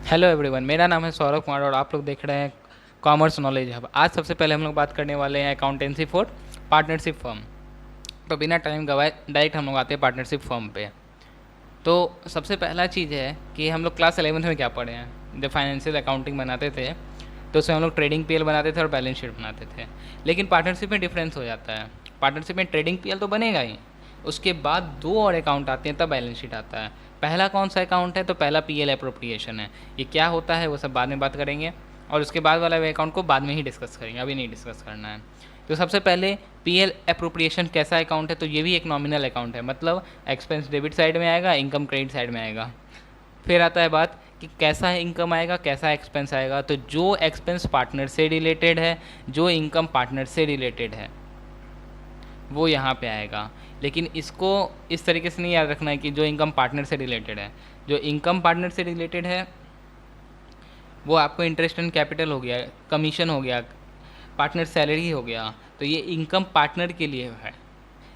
Hello everyone, मेरा नाम है सौरभ कुमार और आप लोग देख रहे हैं कॉमर्स नॉलेज हब। आज सबसे पहले हम लोग बात करने वाले हैं अकाउंटेंसी फॉर पार्टनरशिप फर्म। तो बिना टाइम गवाए डायरेक्ट हम लोग आते हैं पार्टनरशिप फर्म पे। तो सबसे पहला चीज़ है कि हम लोग क्लास 11th में क्या पढ़े हैं। जब फाइनेंशियल अकाउंटिंग बनाते थे तो उसमें हम लोग ट्रेडिंग पीएल बनाते थे और बैलेंस शीट बनाते थे। लेकिन पार्टनरशिप में डिफरेंस हो जाता है। पार्टनरशिप में ट्रेडिंग पीएल तो बनेगा ही, उसके बाद दो और अकाउंट आते हैं, तब बैलेंस शीट आता है। पहला कौन सा अकाउंट है? तो पहला पीएल एप्रोप्रिएशन है। ये क्या होता है वो सब बाद में बात करेंगे, और उसके बाद वाला अकाउंट को बाद में ही डिस्कस करेंगे, अभी नहीं डिस्कस करना है। तो सबसे पहले पीएल एप्रोप्रिएशन कैसा अकाउंट है? तो ये भी एक नॉमिनल अकाउंट है, मतलब एक्सपेंस डेबिट साइड में आएगा, इनकम क्रेडिट साइड में आएगा। फिर आता है बात कि कैसा इनकम आएगा, कैसा एक्सपेंस आएगा। तो जो एक्सपेंस पार्टनर से रिलेटेड है, जो इनकम पार्टनर से रिलेटेड है, वो यहाँ पे आएगा। लेकिन इसको इस तरीके से नहीं याद रखना है कि जो इनकम पार्टनर से रिलेटेड है। जो इनकम पार्टनर से रिलेटेड है वो आपको इंटरेस्ट एंड कैपिटल हो गया, कमीशन हो गया, पार्टनर सैलरी हो गया। तो ये इनकम पार्टनर के लिए है।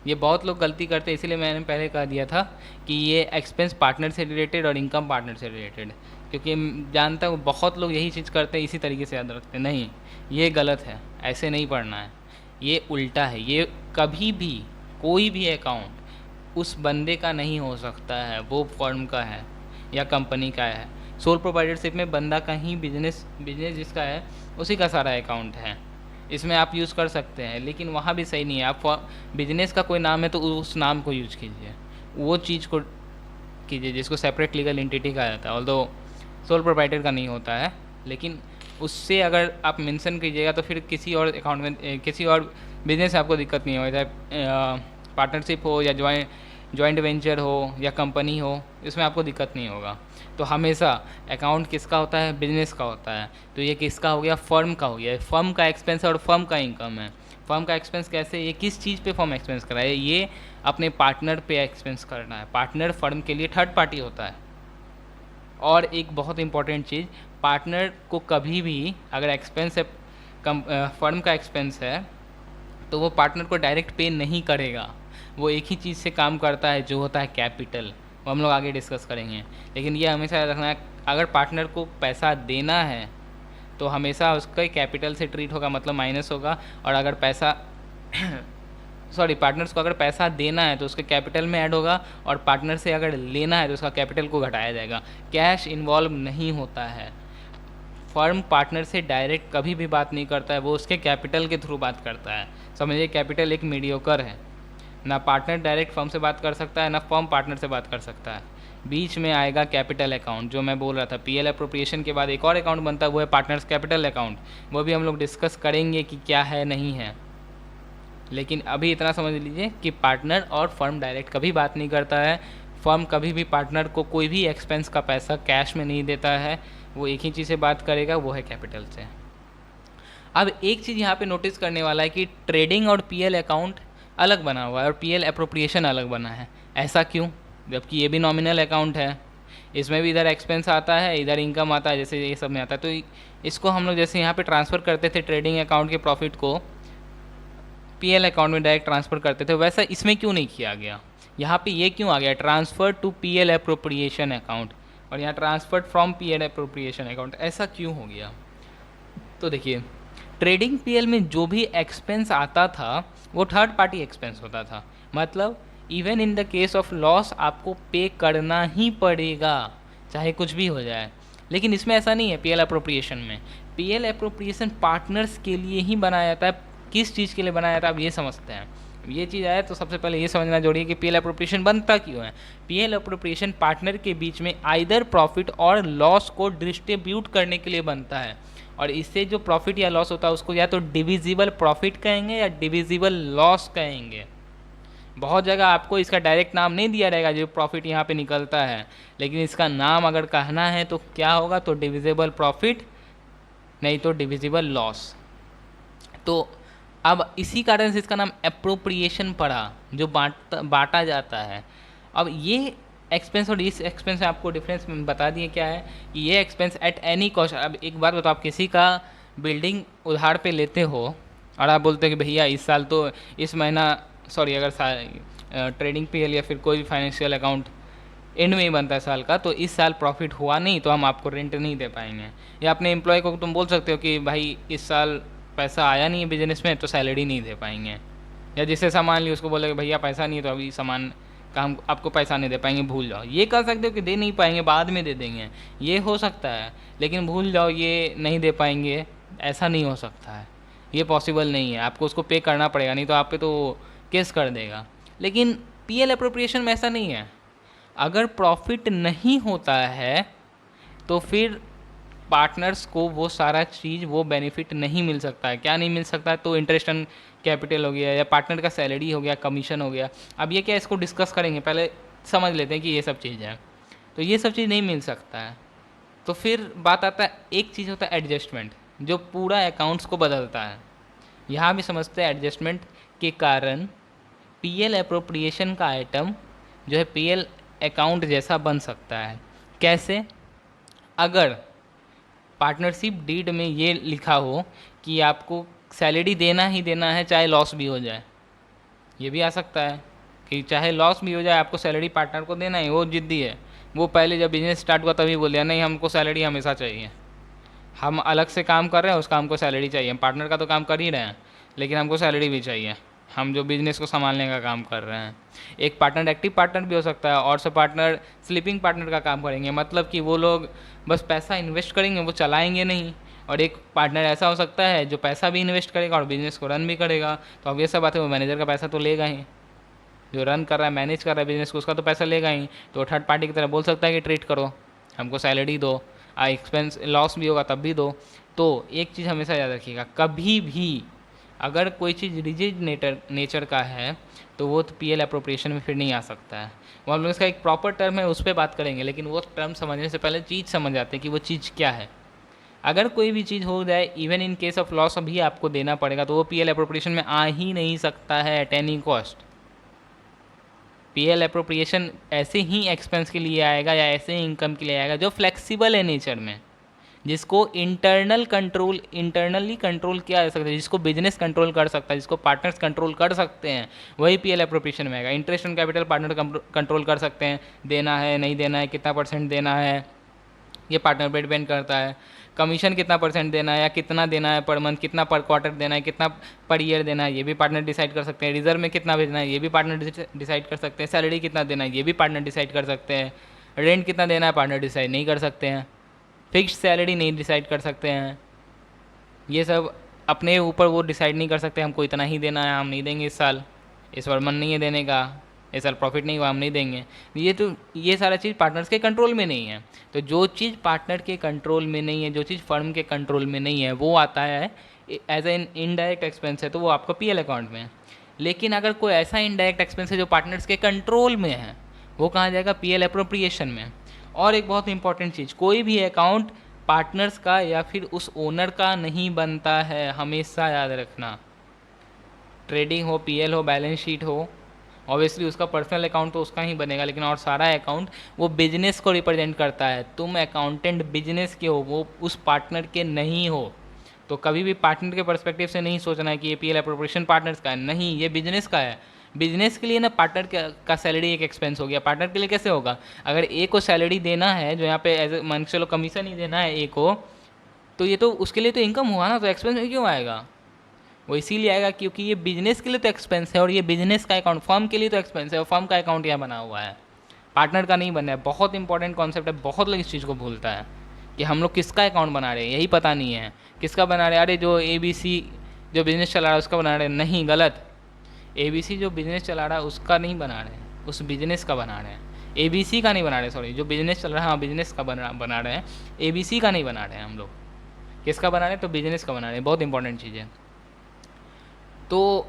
ये बहुत लोग गलती करते हैं, इसीलिए मैंने पहले कह दिया था कि ये एक्सपेंस पार्टनर से रिलेटेड और इनकम पार्टनर से रिलेटेड। क्योंकि जानता हूँ बहुत लोग यही चीज़ करते हैं, इसी तरीके से याद रखते हैं। नहीं, ये गलत है, ऐसे नहीं पढ़ना है, ये उल्टा है। ये कभी भी कोई भी अकाउंट उस बंदे का नहीं हो सकता है, वो फर्म का है या कंपनी का है। सोल प्रोप्राइटरशिप में बंदा का ही बिजनेस बिजनेस जिसका है उसी का सारा अकाउंट है। इसमें आप यूज़ कर सकते हैं, लेकिन वहाँ भी सही नहीं है। आप बिजनेस का कोई नाम है तो उस नाम को यूज कीजिए, वो चीज़ को कीजिए जिसको सेपरेट लीगल एंटिटी कहा जाता है। ऑल्दो सोल प्रोप्राइटर का नहीं होता है, लेकिन उससे अगर आप मेंशन कीजिएगा तो फिर किसी और अकाउंट में किसी और बिजनेस से आपको दिक्कत नहीं होगी, चाहे पार्टनरशिप हो या जॉइंट वेंचर हो या कंपनी हो, इसमें आपको दिक्कत नहीं होगा। तो हमेशा अकाउंट किसका होता है? बिजनेस का होता है। तो ये किसका हो गया? फर्म का हो गया। फर्म का एक्सपेंस और फर्म का इनकम है। फर्म का एक्सपेंस कैसे? ये किस चीज़ पे फर्म एक्सपेंस कर रहा है? ये अपने पार्टनर पे एक्सपेंस करना है। पार्टनर फर्म के लिए थर्ड पार्टी होता है। और एक बहुत इंपॉर्टेंट चीज़, पार्टनर को कभी भी अगर एक्सपेंस है फर्म का एक्सपेंस है तो वो पार्टनर को डायरेक्ट पे नहीं करेगा। वो एक ही चीज़ से काम करता है जो होता है कैपिटल, वो हम लोग आगे डिस्कस करेंगे। लेकिन ये हमेशा याद रखना है, अगर पार्टनर को पैसा देना है तो हमेशा उसका कैपिटल से ट्रीट होगा, मतलब माइनस होगा। और अगर पैसा सॉरी, पार्टनर्स को अगर पैसा देना है तो उसके कैपिटल में ऐड होगा, और पार्टनर से अगर लेना है तो उसका कैपिटल को घटाया जाएगा। कैश इन्वॉल्व नहीं होता है। फर्म पार्टनर से डायरेक्ट कभी भी बात नहीं करता है, वो उसके कैपिटल के थ्रू बात करता है। समझिए, कैपिटल एक मीडियोकर है। ना पार्टनर डायरेक्ट फर्म से बात कर सकता है, ना फर्म पार्टनर से बात कर सकता है। बीच में आएगा कैपिटल अकाउंट, जो मैं बोल रहा था। पीएल अप्रोप्रिएशन के बाद एक और अकाउंट बनता है, वो है पार्टनर्स कैपिटल अकाउंट। वो भी हम लोग डिस्कस करेंगे कि क्या है नहीं है। लेकिन अभी इतना समझ लीजिए कि पार्टनर और फर्म डायरेक्ट कभी बात नहीं करता है। फर्म कभी भी पार्टनर को कोई भी एक्सपेंस का पैसा कैश में नहीं देता है। वो एक ही चीज़ से बात करेगा, वो है कैपिटल से। अब एक चीज़ यहाँ पे नोटिस करने वाला है कि ट्रेडिंग और पीएल अकाउंट अलग बना हुआ है और पीएल अप्रोप्रिएशन अलग बना है। ऐसा क्यों? जबकि ये भी नॉमिनल अकाउंट है, इसमें भी इधर एक्सपेंस आता है, इधर इनकम आता है, जैसे ये सब में आता है। तो इसको हम लोग जैसे यहाँ पे ट्रांसफ़र करते थे ट्रेडिंग अकाउंट के प्रॉफिट को पीएल अकाउंट में डायरेक्ट ट्रांसफ़र करते थे, वैसा इसमें क्यों नहीं किया गया? यहाँ पे ये क्यों आ गया? Transfer to PL appropriation account, और यहाँ transfer from PL appropriation account, ऐसा क्यों हो गया? तो देखिए, ट्रेडिंग पीएल में जो भी एक्सपेंस आता था वो थर्ड पार्टी एक्सपेंस होता था। मतलब even in the case of loss आपको पे करना ही पड़ेगा, चाहे कुछ भी हो जाए। लेकिन इसमें ऐसा नहीं है। पीएल अप्रोप्रिएशन में, पीएल अप्रोप्रिएशन पार्टनर्स के लिए ही बनाया जाता है। किस चीज़ के लिए बनाया जाता है, आप ये समझते हैं। ये चीज़ आए तो सबसे पहले ये समझना जरूरी है कि पीएल अप्रोप्रिएशन बनता क्यों है। पीएल अप्रोप्रिएशन पार्टनर के बीच में आइदर प्रॉफिट और लॉस को डिस्ट्रीब्यूट करने के लिए बनता है। और इससे जो प्रॉफिट या लॉस होता है उसको या तो डिविजिबल प्रॉफिट कहेंगे या डिविजिबल लॉस कहेंगे। बहुत जगह आपको इसका डायरेक्ट नाम नहीं दिया रहेगा जो प्रॉफिट यहाँ पे निकलता है, लेकिन इसका नाम अगर कहना है तो क्या होगा? तो डिविजिबल प्रॉफिट, नहीं तो डिविजिबल लॉस। तो अब इसी कारण से इसका नाम एप्रोप्रिएशन पड़ा, जो बांटा जाता है। अब ये एक्सपेंस और इस एक्सपेंस में आपको डिफरेंस बता दिए क्या है कि ये एक्सपेंस एट एनी कॉस्ट। अब एक बात बताओ, आप किसी का बिल्डिंग उधार पे लेते हो और आप बोलते हो कि भैया इस साल तो इस महीना, सॉरी, अगर ट्रेडिंग पीएल या फिर कोई भी फाइनेंशियल अकाउंट एंड में ही बनता है साल का, तो इस साल प्रॉफिट हुआ नहीं तो हम आपको रेंट नहीं दे पाएंगे। या अपने एम्प्लॉय को तुम बोल सकते हो कि भाई इस साल पैसा आया नहीं है बिजनेस में तो सैलरी नहीं दे पाएंगे। या जिससे सामान लिया उसको बोले भैया पैसा नहीं है तो अभी सामान का हम आपको पैसा नहीं दे पाएंगे, भूल जाओ। ये कर सकते हो कि दे नहीं पाएंगे बाद में दे देंगे, ये हो सकता है, लेकिन भूल जाओ ये नहीं दे पाएंगे ऐसा नहीं हो सकता है, ये पॉसिबल नहीं है। आपको उसको पे करना पड़ेगा, नहीं तो आप पे तो केस कर देगा। लेकिन पीएल अप्रोप्रिएशन में ऐसा नहीं है। अगर प्रॉफिट नहीं होता है तो फिर पार्टनर्स को वो सारा चीज़ वो बेनिफिट नहीं मिल सकता है। क्या नहीं मिल सकता है? तो इंटरेस्ट ऑन कैपिटल हो गया, या पार्टनर का सैलरी हो गया, कमीशन हो गया। अब ये क्या, इसको डिस्कस करेंगे, पहले समझ लेते हैं कि ये सब चीज़ है। तो ये सब चीज़ नहीं मिल सकता है। तो फिर बात आता है, एक चीज़ होता है एडजस्टमेंट, जो पूरा अकाउंट्स को बदलता है। यहाँ भी समझते हैं एडजस्टमेंट के कारण पीएल अप्रोप्रिएशन का आइटम जो है पीएल अकाउंट जैसा बन सकता है। कैसे? अगर पार्टनरशिप डीड में ये लिखा हो कि आपको सैलरी देना ही देना है चाहे लॉस भी हो जाए, ये भी आ सकता है कि चाहे लॉस भी हो जाए आपको सैलरी पार्टनर को देना ही। वो जिद्दी है, वो पहले जब बिजनेस स्टार्ट हुआ तभी बोल दिया नहीं हमको सैलरी हमेशा चाहिए, हम अलग से काम कर रहे हैं उस काम को सैलरी चाहिए, हम पार्टनर का तो काम कर ही रहे हैं लेकिन हमको सैलरी भी चाहिए, हम जो बिजनेस को संभालने का काम कर रहे हैं। एक पार्टनर एक्टिव पार्टनर भी हो सकता है और सब पार्टनर स्लीपिंग पार्टनर का काम करेंगे, मतलब कि वो लोग बस पैसा इन्वेस्ट करेंगे, वो चलाएंगे नहीं। और एक पार्टनर ऐसा हो सकता है जो पैसा भी इन्वेस्ट करेगा और बिजनेस को रन भी करेगा, तो अब ये सब बात है, वो मैनेजर का पैसा तो लेगा ही, जो रन कर रहा है मैनेज कर रहा है बिजनेस को उसका तो पैसा लेगा ही। तो थर्ड पार्टी की तरह बोल सकता है कि ट्रीट करो, हमको सैलरी दो, एक्सपेंस लॉस भी होगा तब भी दो। तो एक चीज़ हमेशा याद रखिएगा, कभी भी अगर कोई चीज़ रिजिड नेचर का है तो वो तो पीएल अप्रोप्रिएशन में फिर नहीं आ सकता है। वो हम लोग इसका एक प्रॉपर टर्म है उस पर बात करेंगे, लेकिन वो टर्म समझने से पहले चीज़ समझ आते हैं कि वो चीज़ क्या है। अगर कोई भी चीज़ हो जाए even in case of loss अभी आपको देना पड़ेगा, तो वो पीएल अप्रोप्रिएशन में आ ही नहीं सकता है at any cost. PL appropriation ऐसे ही एक्सपेंस के लिए आएगा या ऐसे ही इनकम के लिए आएगा जो फ्लेक्सिबल है नेचर में, जिसको इंटरनली कंट्रोल किया जा सकता है, जिसको बिजनेस कंट्रोल कर सकता है, जिसको पार्टनर्स कंट्रोल कर सकते हैं, वही पीएल अप्रोप्रिएशन में आएगा। Interest on capital partner control कर सकते हैं, देना है नहीं देना है, कितना परसेंट देना है ये पार्टनर पे डिपेंड करता है। कमीशन कितना परसेंट देना है या कितना देना है पर मंथ, कितना पर क्वार्टर देना है, कितना पर ईयर देना है, ये भी पार्टनर डिसाइड कर सकते हैं। रिजर्व में कितना भेजना है ये भी पार्टनर डिसाइड कर सकते हैं। सैलरी कितना देना है ये भी पार्टनर डिसाइड कर सकते हैं। रेंट कितना देना है पार्टनर डिसाइड नहीं कर सकते हैं। फिक्स्ड सैलरी नहीं डिसाइड कर सकते हैं। ये सब अपने ऊपर वो डिसाइड नहीं कर सकते हमको इतना ही देना है, हम नहीं देंगे इस बार मन नहीं है देने का, इस साल प्रॉफिट नहीं हुआ हम नहीं देंगे। ये सारा चीज़ पार्टनर्स के कंट्रोल में नहीं है। तो जो चीज़ पार्टनर के कंट्रोल में नहीं है, जो चीज़ फर्म के कंट्रोल में नहीं है, वो आता है एज एन इनडायरेक्ट एक्सपेंस है, तो वो आपका पीएल अकाउंट में है। लेकिन अगर कोई ऐसा इनडायरेक्ट एक्सपेंस है जो पार्टनर्स के कंट्रोल में है, वो कहाँ जाएगा? पीएल अप्रोप्रिएशन में। और एक बहुत इंपॉर्टेंट चीज़, कोई भी अकाउंट पार्टनर्स का या फिर उस ओनर का नहीं बनता है, हमेशा याद रखना। ट्रेडिंग हो, पीएल हो, बैलेंस शीट हो, ऑब्वियसली उसका पर्सनल अकाउंट तो उसका ही बनेगा, लेकिन और सारा अकाउंट वो बिजनेस को रिप्रेजेंट करता है। तुम अकाउंटेंट बिजनेस के हो, वो उस पार्टनर के नहीं हो। तो कभी भी पार्टनर के पर्सपेक्टिव से नहीं सोचना है कि ये पीएल अप्रोप्रिएशन पार्टनर्स का है, नहीं, ये बिजनेस का है। बिजनेस के लिए ना पार्टनर का सैलरी एक एक्सपेंस हो गया, पार्टनर के लिए कैसे होगा? अगर ए को सैलरी देना है, जो यहाँ पे एज ए मान चलो कमीशन ही देना है ए को, तो ये तो उसके लिए तो इनकम हुआ ना, तो एक्सपेंस में क्यों आएगा? वो इसीलिए आएगा क्योंकि ये बिजनेस के लिए तो एक्सपेंस है और ये बिजनेस का अकाउंट, फर्म के लिए तो एक्सपेंस है और फर्म का अकाउंट यहाँ बना हुआ है, पार्टनर का नहीं बना है। बहुत इंपॉर्टेंट कॉन्सेप्ट है, बहुत लोग इस चीज़ को भूलता है कि हम लोग किसका अकाउंट बना रहे हैं, यही पता नहीं है किसका बना रहे हैं। अरे जो ABC जो बिज़नेस चला रहा है उसका बना रहे हैं, नहीं, गलत। ABC जो बिज़नेस चला रहा है उसका नहीं बना रहे हैं, उस बिज़नेस का बना रहे हैं। ABC का नहीं बना रहे, सॉरी, जो बिज़नेस चल रहा है हाँ बिज़नेस का बना रहे हैं, ABC का नहीं बना रहे हैं हम लोग। किसका बना रहे हैं? तो बिज़नेस का बना रहे हैं। बहुत इंपॉर्टेंट चीज़ है। तो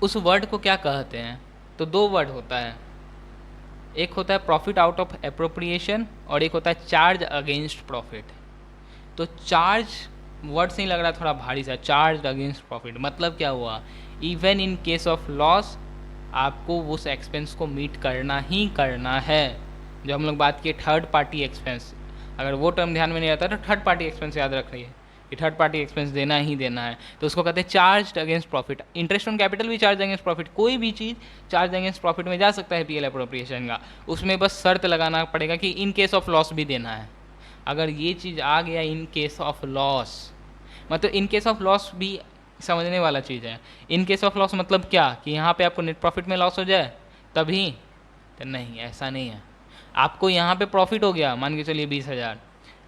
उस वर्ड को क्या कहते हैं? तो दो वर्ड होता है, एक होता है प्रॉफिट आउट ऑफ एप्रोप्रिएशन और एक होता है चार्ज अगेंस्ट प्रॉफिट। तो चार्ज वर्ड से ही लग रहा है थोड़ा भारी सा, चार्ज अगेंस्ट प्रॉफिट मतलब क्या हुआ? Even in case of loss आपको उस एक्सपेंस को मीट करना ही करना है। जो हम लोग बात किए थर्ड पार्टी एक्सपेंस, अगर वो टर्म ध्यान में नहीं आता तो थर्ड पार्टी एक्सपेंस याद रख रही है। कि थर्ड पार्टी एक्सपेंस देना ही देना है, तो उसको कहते हैं charge against profit. Interest on capital भी चार्ज अगेंस्ट प्रॉफिट, कोई भी चीज़ चार्ज अगेंस्ट प्रॉफिट में जा सकता है पीएल अप्रोप्रिएशन का। उसमें बस शर्त लगाना पड़ेगा कि इन केस ऑफ लॉस भी देना है। अगर ये चीज़ आ गया इन केस ऑफ लॉस, मतलब इन केस ऑफ लॉस भी समझने वाला चीज़ है। इन केस ऑफ लॉस मतलब क्या, कि यहाँ पे आपको नेट प्रॉफिट में लॉस हो जाए तभी, तो नहीं, ऐसा नहीं है। आपको यहाँ पे प्रॉफिट हो गया, मान के चलिए 20,000,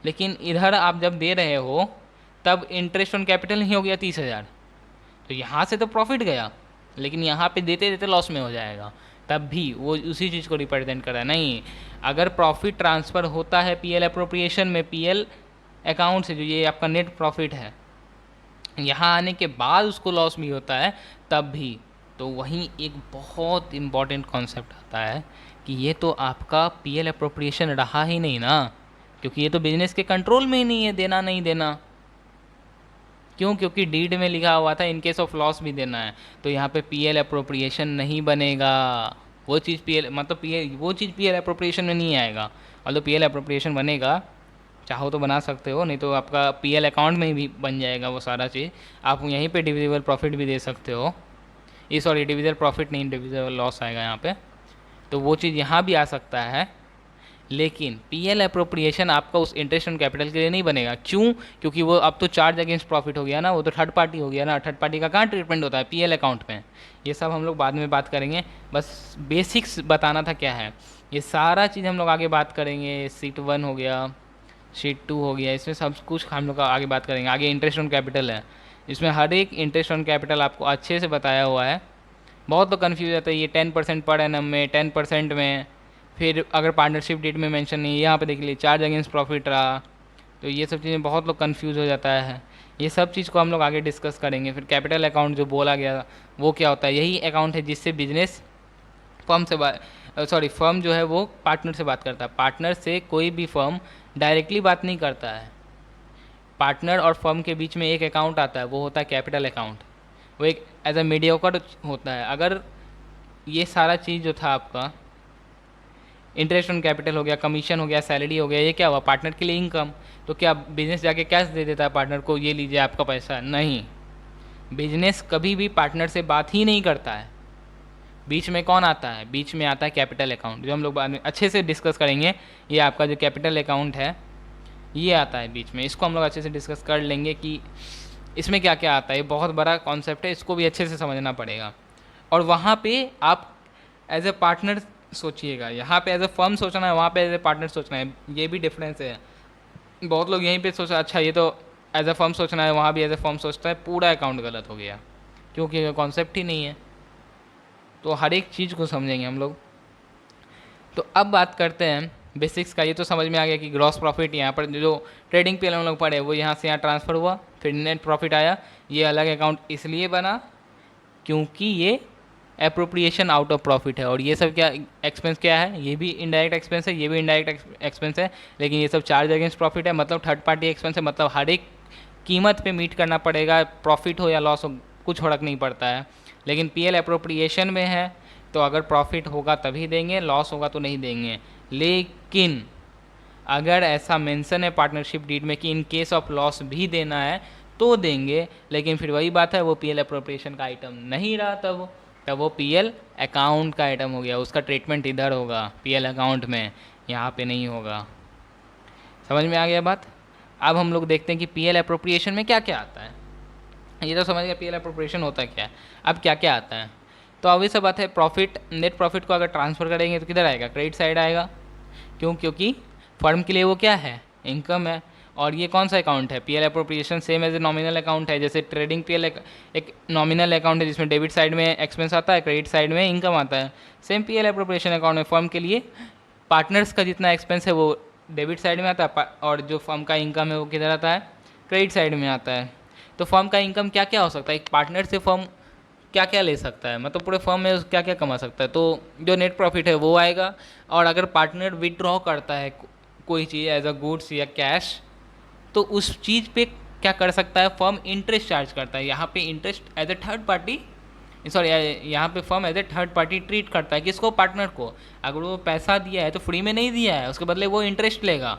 लेकिन इधर आप जब दे रहे हो तब इंटरेस्ट ऑन कैपिटल ही हो गया 30,000, तो यहाँ से तो प्रॉफिट गया, लेकिन यहाँ पे देते देते लॉस में हो जाएगा, तब भी वो उसी चीज़ को रिप्रेजेंट कर रहा है। नहीं, अगर प्रॉफिट ट्रांसफ़र होता है पीएल अप्रोप्रिएशन में, पीएल अकाउंट से, जो ये आपका नेट प्रॉफिट है, यहाँ आने के बाद उसको लॉस भी होता है तब भी, तो वहीं एक बहुत इम्पॉर्टेंट कॉन्सेप्ट आता है कि ये तो आपका पीएल अप्रोप्रिएशन रहा ही नहीं ना, क्योंकि ये तो बिजनेस के कंट्रोल में ही नहीं है देना नहीं देना। क्यों? क्योंकि डीड में लिखा हुआ था इन केस ऑफ लॉस भी देना है, तो यहाँ पे पीएल अप्रोप्रिएशन नहीं बनेगा। वो चीज़ पीएल मतलब पीएल वो चीज़ पीएल अप्रोप्रिएशन में नहीं आएगा। और तो पीएल अप्रोप्रिएशन बनेगा, चाहो तो बना सकते हो, नहीं तो आपका पीएल अकाउंट में भी बन जाएगा वो सारा चीज़। आप यहीं पे डिविजिबल प्रॉफिट भी दे सकते हो, ये सॉरी डिविजिबल प्रॉफिट नहीं, डिविजिबल लॉस आएगा यहाँ पे, तो वो चीज़ यहाँ भी आ सकता है। लेकिन पीएल अप्रोप्रिएशन आपका उस इंटरेस्ट ऑन कैपिटल के लिए नहीं बनेगा। क्यों? क्योंकि वो अब तो चार्ज अगेंस्ट प्रॉफिट हो गया ना, वो तो थर्ड पार्टी हो गया ना। थर्ड पार्टी का कहाँ ट्रीटमेंट होता है? पीएल अकाउंट में। ये सब हम लोग बाद में बात करेंगे, बस बेसिक्स बताना था क्या है। ये सारा चीज़ हम लोग आगे बात करेंगे। शीट 1 हो गया, शीट 2 हो गया, इसमें सब कुछ हम लोग आगे बात करेंगे। आगे इंटरेस्ट ऑन कैपिटल है, इसमें हर एक इंटरेस्ट ऑन कैपिटल आपको अच्छे से बताया हुआ है। बहुत लोग कन्फ्यूज रहता है, ये 10% पर एनम में, 10% में, फिर अगर पार्टनरशिप डेट में मेंशन नहीं है, यहाँ पे देख लीजिए चार्ज अगेंस्ट प्रॉफिट रहा, तो ये सब चीज़ें बहुत लोग कंफ्यूज हो जाता है। ये सब चीज़ को हम लोग आगे डिस्कस करेंगे। फिर कैपिटल अकाउंट जो बोला गया वो क्या होता है? यही अकाउंट है जिससे बिजनेस फर्म से फर्म जो है वो पार्टनर से बात करता है। पार्टनर से कोई भी फर्म डायरेक्टली बात नहीं करता है। पार्टनर और फर्म के बीच में एक अकाउंट आता है, वो होता है कैपिटल अकाउंट। वो एक एज अ मीडियोकर होता है। अगर ये सारा चीज़ जो था आपका इंटरेस्ट ऑन कैपिटल हो गया, कमीशन हो गया, सैलरी हो गया, ये क्या हुआ? पार्टनर के लिए इनकम। तो क्या बिजनेस जाके कैश दे देता है पार्टनर को, ये लीजिए आपका पैसा? नहीं, बिजनेस कभी भी पार्टनर से बात ही नहीं करता है। बीच में कौन आता है? बीच में आता है कैपिटल अकाउंट, जो हम लोग बाद में अच्छे से डिस्कस करेंगे। ये आपका जो कैपिटल अकाउंट है ये आता है बीच में, इसको हम लोग अच्छे से डिस्कस कर लेंगे कि इसमें क्या क्या आता है। ये बहुत बड़ा कॉन्सेप्ट है, इसको भी अच्छे से समझना पड़ेगा। और वहाँ पे आप एज ए पार्टनर सोचिएगा, यहाँ पे एज ए फर्म सोचना है, वहाँ पे एज ए पार्टनर सोचना है, ये भी डिफरेंस है। बहुत लोग यहीं पे सोचा अच्छा ये तो एज ए फर्म सोचना है, वहाँ भी एज ए फर्म सोचता है, पूरा अकाउंट गलत हो गया, क्योंकि कॉन्सेप्ट ही नहीं है। तो हर एक चीज़ को समझेंगे हम लोग। तो अब बात करते हैं बेसिक्स का। ये तो समझ में आ गया कि ग्रॉस प्रॉफिट यहाँ पर जो ट्रेडिंग पे हम लोग पढ़े वो यहाँ से यहाँ ट्रांसफ़र हुआ, फिर नेट प्रॉफिट आया। ये अलग अकाउंट इसलिए बना क्योंकि ये एप्रोप्रिएशन आउट ऑफ प्रॉफिट है। और ये सब क्या एक्सपेंस क्या है? ये भी इनडायरेक्ट एक्सपेंस है, ये भी इनडायरेक्ट एक्सपेंस है, लेकिन ये सब चार्ज अगेंस्ट प्रॉफिट है, मतलब थर्ड पार्टी एक्सपेंस है। मतलब हर एक कीमत पे मीट करना पड़ेगा, प्रॉफिट हो या लॉस हो कुछ फर्क नहीं पड़ता है। लेकिन पीएल एप्रोप्रिएशन में है तो अगर प्रॉफिट होगा तभी देंगे, लॉस होगा तो नहीं देंगे। लेकिन अगर ऐसा मेंशन है पार्टनरशिप डीड में कि इन केस ऑफ लॉस भी देना है तो देंगे, लेकिन फिर वही बात है वो पीएल एप्रोप्रिएशन का आइटम नहीं रहा, तब वो पीएल अकाउंट का आइटम हो गया। उसका ट्रीटमेंट इधर होगा पीएल अकाउंट में, यहाँ पे नहीं होगा। समझ में आ गया बात? अब हम लोग देखते हैं कि पीएल एप्रोप्रिएशन में क्या क्या आता है। ये तो समझ गया पीएल एप्रोप्रिएशन होता क्या है। अब क्या क्या आता है? तो अभी सब बात है, प्रॉफिट, नेट प्रॉफिट को अगर ट्रांसफ़र करेंगे तो किधर आएगा? क्रेडिट साइड आएगा। क्यों? क्योंकि फर्म के लिए वो क्या है? इनकम है। और ये कौन सा अकाउंट है? PL appropriation same as a nominal account है। जैसे ट्रेडिंग पीएल एक नॉमिनल अकाउंट है जिसमें डेबिट साइड में एक्सपेंस आता है, क्रेडिट साइड में इनकम आता है। सेम पीएल एप्रोप्रिएशन अकाउंट में फर्म के लिए पार्टनर्स का जितना एक्सपेंस है वो डेबिट साइड में आता है, और जो फर्म का इनकम है वो किधर आता है? क्रेडिट साइड में आता है। तो फर्म का इनकम क्या क्या हो सकता है? एक पार्टनर से फर्म क्या क्या ले सकता है, मतलब पूरे फर्म में क्या क्या कमा सकता है? तो जो नेट प्रॉफिट है वो आएगा। और अगर पार्टनर विदड्रॉ करता है कोई चीज़ एज अ गुड्स या कैश, तो उस चीज़ पे क्या कर सकता है? फर्म इंटरेस्ट चार्ज करता है। यहाँ पे interest as a third party, sorry यहाँ पे firm as a third party treat करता है। किसको? पार्टनर को। अगर वो पैसा दिया है तो फ्री में नहीं दिया है, उसके बदले वो इंटरेस्ट लेगा।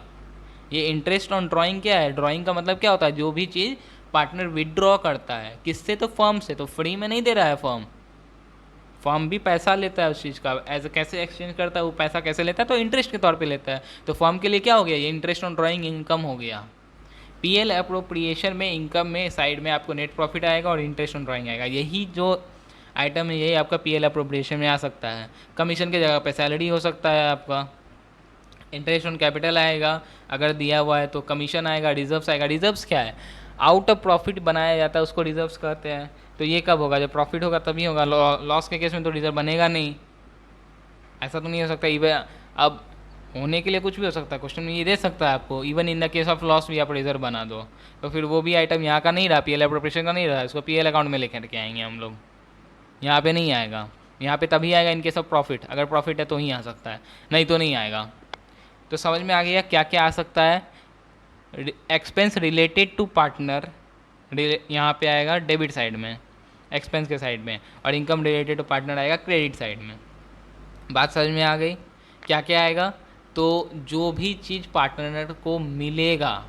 ये इंटरेस्ट ऑन ड्राइंग क्या है? ड्राइंग का मतलब क्या होता है? जो भी चीज़ पार्टनर विदड्रॉ करता है, किससे? तो फर्म से। तो फ्री में नहीं दे रहा है फर्म, फर्म भी पैसा लेता है उस चीज़ का। एज कैसे एक्सचेंज करता है, वो पैसा कैसे लेता है? तो इंटरेस्ट के तौर पे लेता है। तो फर्म के लिए क्या हो गया? ये इंटरेस्ट ऑन ड्राइंग इनकम हो गया। पीएल अप्रोप्रिएशन में इनकम में साइड में आपको नेट प्रॉफिट आएगा और इंटरेस्ट ऑन ड्राइंग आएगा। यही जो आइटम है यही आपका पीएल अप्रोप्रिएशन में आ सकता है। कमीशन की जगह पे सैलरी हो सकता है आपका। इंटरेस्ट ऑन कैपिटल आएगा अगर दिया हुआ है तो, कमीशन आएगा, रिजर्व्स आएगा। रिजर्व्स क्या है? आउट ऑफ प्रॉफिट बनाया जाता है उसको रिजर्व्स कहते हैं। तो ये कब होगा? जब प्रॉफिट होगा तभी होगा। लॉस के केस में तो रिजर्व बनेगा नहीं, ऐसा तो नहीं हो सकता। इवन अब होने के लिए कुछ भी हो सकता है, क्वेश्चन में ये दे सकता है आपको, even in the case of loss भी आप रिजर्व बना दो, तो फिर वो भी आइटम यहाँ का नहीं रहा, पीएल अप्रोप्रिएशन का नहीं रहा, इसको पीएल अकाउंट में लेकर के आएंगे हम लोग। यहाँ पे नहीं आएगा, यहाँ पे तभी आएगा इन केस ऑफ प्रॉफिट। अगर प्रॉफिट है तो ही आ सकता है, नहीं तो नहीं आएगा। तो समझ में आ गया क्या क्या आ सकता है? एक्सपेंस रिलेटेड टू पार्टनर यहाँ पे आएगा डेबिट साइड में, एक्सपेंस के साइड में, और इनकम रिलेटेड टू पार्टनर आएगा क्रेडिट साइड में। बात समझ में आ गई? क्या क्या आएगा? तो जो भी चीज़ पार्टनर को मिलेगा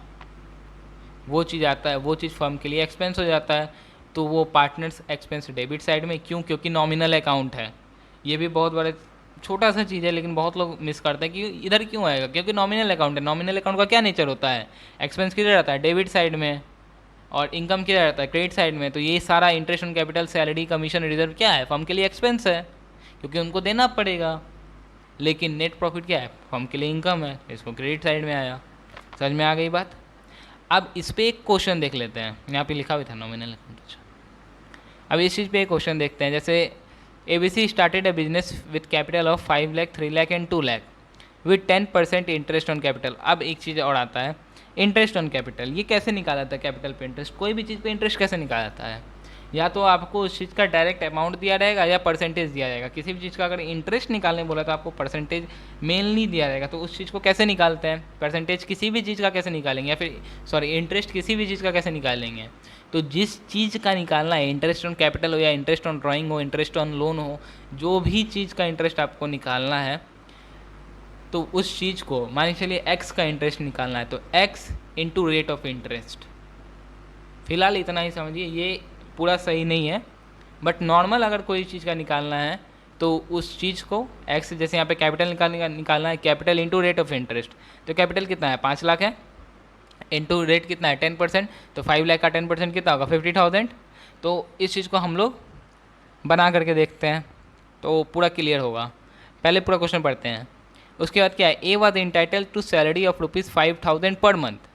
वो चीज़ आता है, वो चीज़ फर्म के लिए एक्सपेंस हो जाता है। तो वो पार्टनर्स एक्सपेंस डेबिट साइड में। क्यों? क्योंकि नॉमिनल अकाउंट है। ये भी बहुत बड़े छोटा सा चीज़ है, लेकिन बहुत लोग मिस करते हैं कि इधर क्यों आएगा, क्योंकि नॉमिनल अकाउंट है। नॉमिनल अकाउंट का क्या नेचर होता है? एक्सपेंस किधर रहता है? डेबिट साइड में, और इनकम किधर रहता है? क्रेडिट साइड में। तो ये सारा interest on capital, salary, commission, reserve क्या है? फर्म के लिए एक्सपेंस है, क्योंकि उनको देना पड़ेगा। लेकिन नेट प्रॉफिट क्या है? फर्म के लिए इनकम है, इसको क्रेडिट साइड में आया। समझ में आ गई बात? अब इस पे एक क्वेश्चन देख लेते हैं, यहाँ पे लिखा हुआ था नॉमिनल अकाउंट। अब इस चीज़ पे एक क्वेश्चन देखते हैं। जैसे ABC started a business with capital of 5 lakh, 3 lakh and 2 lakh with 10% interest on capital. अब एक चीज़ और आता है, इंटरेस्ट ऑन कैपिटल। ये कैसे निकाला जाता है? कैपिटल पे इंटरेस्ट, कोई भी चीज़ पे इंटरेस्ट कैसे निकाला जाता है? या तो आपको उस चीज़ का डायरेक्ट अमाउंट दिया रहेगा या परसेंटेज दिया जाएगा। किसी भी चीज़ का अगर इंटरेस्ट निकालने बोला तो आपको परसेंटेज मेनली दिया रहेगा। तो उस चीज़ को कैसे निकालते हैं? परसेंटेज किसी भी चीज़ का कैसे निकालेंगे, या फिर सॉरी इंटरेस्ट किसी भी चीज़ का कैसे निकालेंगे? तो जिस चीज़ का निकालना है, इंटरेस्ट ऑन कैपिटल हो या इंटरेस्ट ऑन ड्राइंग हो, इंटरेस्ट ऑन लोन हो, जो भी चीज़ का इंटरेस्ट आपको निकालना है, तो उस चीज़ को मान चलिए एक्स का इंटरेस्ट निकालना है, तो x into rate of interest. फिलहाल इतना ही समझिए, ये पूरा सही नहीं है, बट नॉर्मल अगर कोई चीज़ का निकालना है तो उस चीज़ को एक्स, जैसे यहाँ पे कैपिटल निकालना है, capital into rate of interest. तो कैपिटल कितना है? 5 लाख है, इंटू रेट कितना है? 10%। तो 5 लाख का 10% कितना होगा? 50,000। तो इस चीज़ को हम लोग बना करके देखते हैं तो पूरा क्लियर होगा। पहले पूरा क्वेश्चन पढ़ते हैं, उसके बाद क्या है? A was entitled to salary of ₹5,000 per month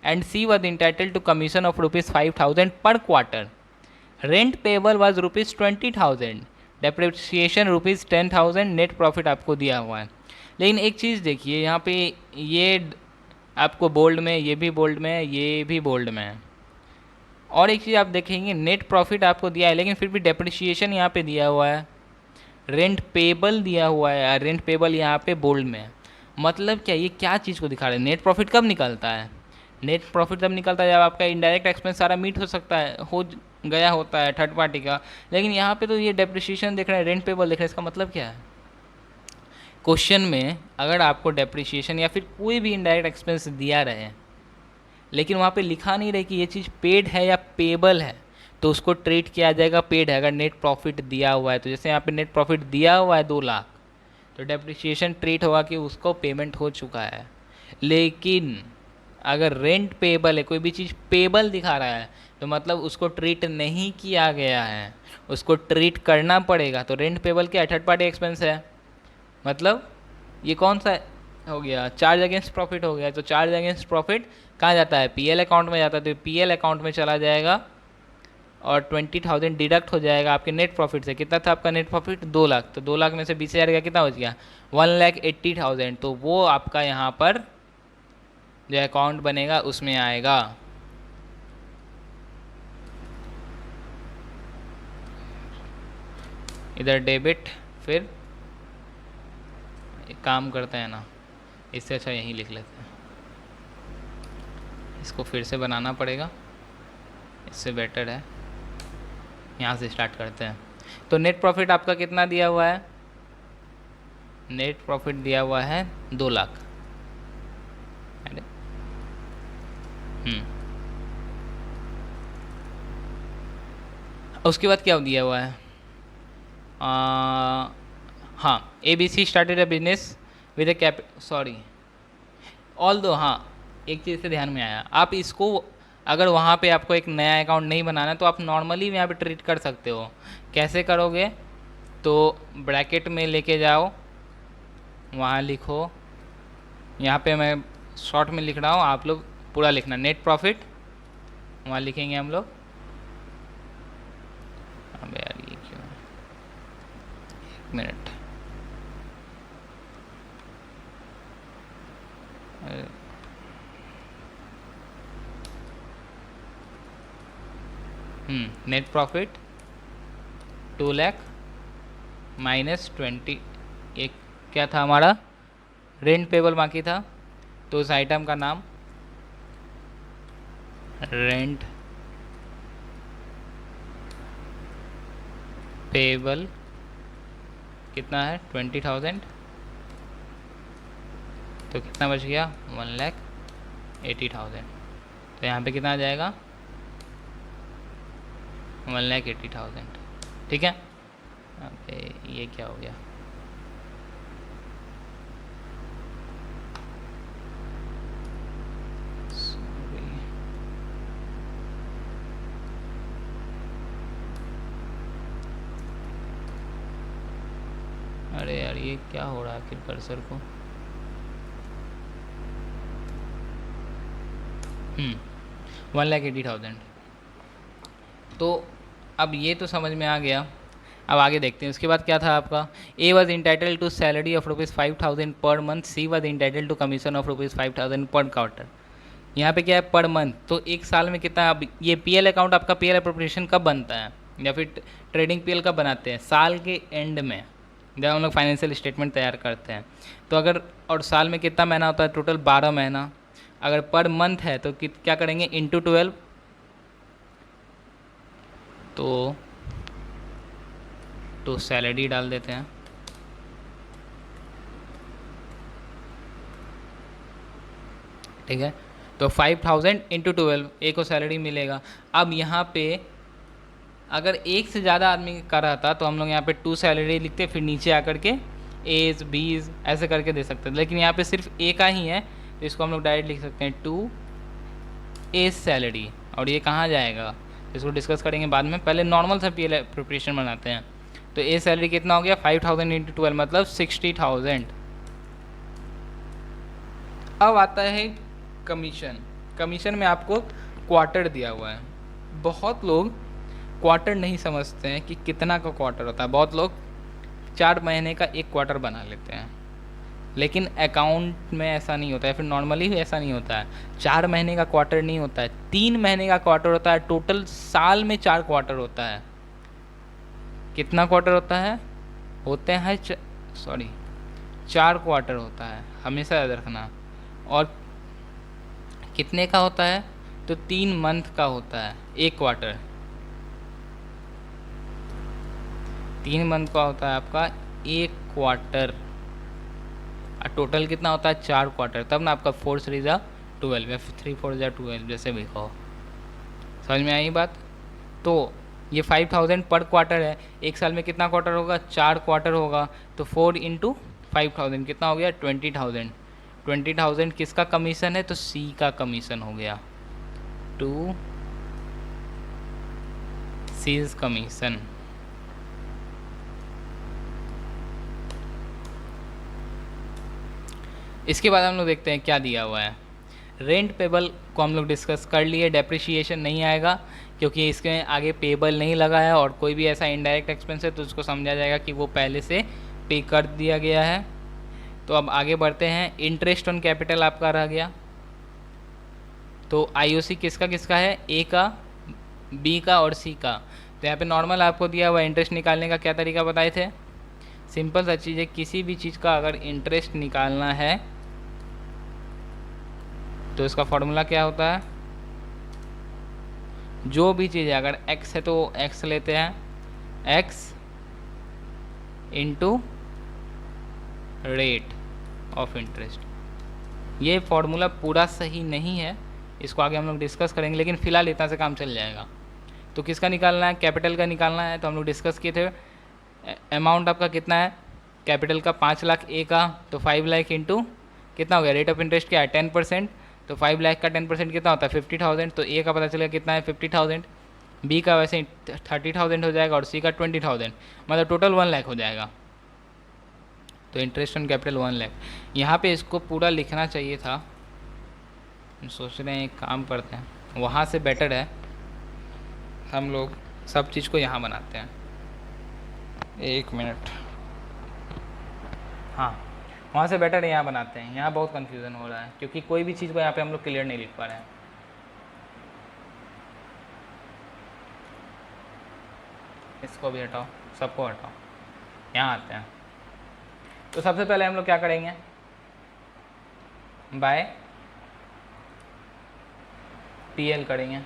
and C was entitled to commission of ₹5,000 per quarter. Rent payable was ₹20,000. Depreciation ₹10,000. Net profit आपको दिया हुआ है। लेकिन एक चीज़ देखिए यहाँ पे, ये आपको बोल्ड में, ये भी बोल्ड में है, ये भी बोल्ड में है। और एक चीज़ आप देखेंगे, नेट प्रॉफिट आपको दिया है लेकिन फिर भी डेप्रिसिएशन यहाँ पे दिया हुआ है, रेंट पेबल दिया हुआ है, रेंट पेबल यहाँ पे बोल्ड में है। मतलब क्या? ये क्या चीज़ को दिखा रहे हैं? नेट प्रॉफिट कब निकलता है? नेट प्रॉफिट तब निकलता है जब आपका इनडायरेक्ट एक्सपेंस सारा मीट हो सकता है, हो गया होता है थर्ड पार्टी का। लेकिन यहाँ पे तो ये डेप्रिसिएशन देख रहे हैं, रेंट पेबल देख रहे हैं। इसका मतलब क्या है? क्वेश्चन में अगर आपको डेप्रिसिएशन या फिर कोई भी इनडायरेक्ट एक्सपेंस दिया रहे लेकिन वहाँ पे लिखा नहीं रहे कि ये चीज़ पेड है या पेबल है, तो उसको ट्रीट किया जाएगा पेड है। अगर नेट प्रॉफिट दिया हुआ है, तो जैसे यहाँ पे नेट प्रॉफिट दिया हुआ है 2 लाख, तो डेप्रिसिएशन ट्रीट होगा कि उसको पेमेंट हो चुका है। लेकिन अगर रेंट पेबल है, कोई भी चीज़ पेबल दिखा रहा है, तो मतलब उसको ट्रीट नहीं किया गया है, उसको ट्रीट करना पड़ेगा। तो रेंट पेबल क्या? थर्ड पार्टी एक्सपेंस है। मतलब ये कौन सा हो गया? चार्ज अगेंस्ट प्रॉफिट हो गया। तो चार्ज अगेंस्ट प्रॉफिट कहाँ जाता है? पीएल अकाउंट में जाता है। तो पीएल अकाउंट में चला जाएगा और 20,000 डिडक्ट हो जाएगा आपके नेट प्रॉफिट से। कितना था आपका नेट प्रॉफिट? 2 लाख। तो 2 लाख में से 20,000 का कितना बच गया? 1,80,000। तो वो आपका यहाँ पर जो अकाउंट बनेगा उसमें आएगा। इधर डेबिट, फिर एक काम करते हैं ना, इससे अच्छा यहीं लिख लेते हैं, इसको फिर से बनाना पड़ेगा, इससे बेटर है यहाँ से स्टार्ट करते हैं। तो नेट प्रॉफिट आपका कितना दिया हुआ है? नेट प्रॉफिट दिया हुआ है 2 लाख। हम्म, उसके बाद क्या दिया हुआ है? हाँ, ABC started a business with a cap, sorry, all दो, हाँ, एक चीज़ से ध्यान में आया, आप इसको अगर वहाँ पे आपको एक नया अकाउंट नहीं बनाना तो आप नॉर्मली यहाँ पे ट्रीट कर सकते हो। कैसे करोगे? तो ब्रैकेट में लेके जाओ, वहाँ लिखो, यहाँ पे मैं शॉर्ट में लिख रहा हूँ, आप लोग पूरा लिखना, नेट प्रॉफिट, वहाँ लिखेंगे हम लोग। अबे यार ये क्यों, एक मिनट, नेट प्रॉफिट 2 लाख -20, एक क्या था हमारा, रेंट पेबल बाकी था, तो उस आइटम का नाम रेंट पेबल कितना है, 20,000, तो कितना बच गया, 1,80,000, तो यहाँ पे कितना आ जाएगा, 1,80,000, ठीक है। अबे ये क्या हो गया, Sorry. अरे यार ये क्या हो रहा है आखिर कर्सर को, 1,80,000, तो अब ये तो समझ में आ गया। अब आगे देखते हैं उसके बाद क्या था आपका, A was entitled to salary of ₹5,000 per month, C was entitled to commission of ₹5,000 per quarter. यहाँ पे क्या है, पर मंथ, तो एक साल में कितना, अब ये पीएल अकाउंट आपका पीएल अप्रोप्रिएशन कब बनता है या फिर ट्रेडिंग पीएल कब बनाते हैं, साल के एंड में जब हम लोग फाइनेंशियल स्टेटमेंट तैयार करते हैं। तो अगर, और साल में कितना महीना होता है, टोटल 12 महीना, अगर पर मंथ है तो क्या करेंगे, इंटू 12, तो सैलरी डाल देते हैं, ठीक है। तो 5,000 इंटू 12, एक को सैलरी मिलेगा। अब यहाँ पे अगर एक से ज़्यादा आदमी का रहता तो हम लोग यहाँ पे 2 सैलरी लिखते, फिर नीचे आकर के एज बीज ऐसे करके दे सकते हैं, लेकिन यहाँ पे सिर्फ ए का ही है, तो इसको हम लोग डायरेक्ट लिख सकते हैं 2 एज सैलरी, और ये कहाँ जाएगा इसको डिस्कस करेंगे बाद में, पहले नॉर्मल सा पीएल प्रिपरेशन बनाते हैं। तो ए सैलरी कितना हो गया, 5,000 इंटू 12 मतलब 60,000। अब आता है कमीशन, कमीशन में आपको क्वार्टर दिया हुआ है। बहुत लोग क्वार्टर नहीं समझते हैं कि कितना का क्वार्टर होता है, बहुत लोग 4 महीने का एक क्वार्टर बना लेते हैं, लेकिन अकाउंट में ऐसा नहीं होता है, फिर नॉर्मली भी ऐसा नहीं होता है। 4 महीने का क्वार्टर नहीं होता है, 3 महीने का क्वार्टर होता है, टोटल साल में 4 क्वार्टर होता है। कितना क्वार्टर होता है, होते हैं 4 क्वार्टर होता है, हमेशा याद रखना। और कितने का होता है, तो 3 मंथ का होता है एक क्वार्टर, 3 मंथ का होता है आपका एक क्वार्टर, और टोटल कितना होता है, 4 क्वार्टर, तब ना आपका 4 3 जा 12 या 3 4 जा 12, जैसे भी कहो। समझ में आई बात? तो ये 5,000 पर क्वार्टर है, एक साल में कितना क्वार्टर होगा, 4 क्वार्टर होगा, तो 4 इंटू 5,000 कितना हो गया, 20,000। 20,000 किसका कमीशन है, तो सी का कमीशन हो गया, 2 सीज कमीशन। इसके बाद हम लोग देखते हैं क्या दिया हुआ है। रेंट पेबल को हम लोग डिस्कस कर लिए, डेप्रिसिएशन नहीं आएगा क्योंकि इसके आगे पेबल नहीं लगा है, और कोई भी ऐसा इनडायरेक्ट एक्सपेंस है तो उसको समझा जाएगा कि वो पहले से पे कर दिया गया है। तो अब आगे बढ़ते हैं, इंटरेस्ट ऑन कैपिटल आपका रह गया, तो आईओसी किसका किसका है, ए का, बी का और सी का। तो यहाँ पे नॉर्मल आपको दिया हुआ इंटरेस्ट निकालने का क्या तरीका बताए थे, सिंपल सा चीज़ है, किसी भी चीज़ का अगर इंटरेस्ट निकालना है तो इसका फॉर्मूला क्या होता है, जो भी चीज़ है अगर x है तो x लेते हैं, x into rate of interest. ये फॉर्मूला पूरा सही नहीं है, इसको आगे हम लोग डिस्कस करेंगे, लेकिन फ़िलहाल इतना से काम चल जाएगा। तो किसका निकालना है, कैपिटल का निकालना है। तो हम लोग डिस्कस किए थे अमाउंट आपका कितना है कैपिटल का 5 लाख ए का, तो 5 लाख इंटू कितना हो गया, रेट ऑफ इंटरेस्ट क्या है 10%, तो 5 लाख का 10% कितना होता है 50,000। तो ए का पता चलेगा कितना है 50,000, बी का वैसे ही 30,000 हो जाएगा और सी का 20,000, मतलब टोटल 1 लाख हो जाएगा। तो इंटरेस्ट ऑन कैपिटल 1 लाख। यहाँ पे इसको पूरा लिखना चाहिए था, सोच रहे हैं एक काम करते हैं, वहाँ से बेटर है हम लोग सब चीज़ को यहाँ बनाते हैं। 1 मिनट, हाँ वहाँ से बेटर है यहाँ बनाते हैं। यहाँ बहुत कन्फ्यूज़न हो रहा है क्योंकि कोई भी चीज़ को यहाँ पे हम लोग क्लियर नहीं लिख पा रहे हैं। इसको भी हटाओ, सबको हटाओ, यहाँ आते हैं। तो सबसे पहले हम लोग क्या करेंगे, बाय पीएल करेंगे।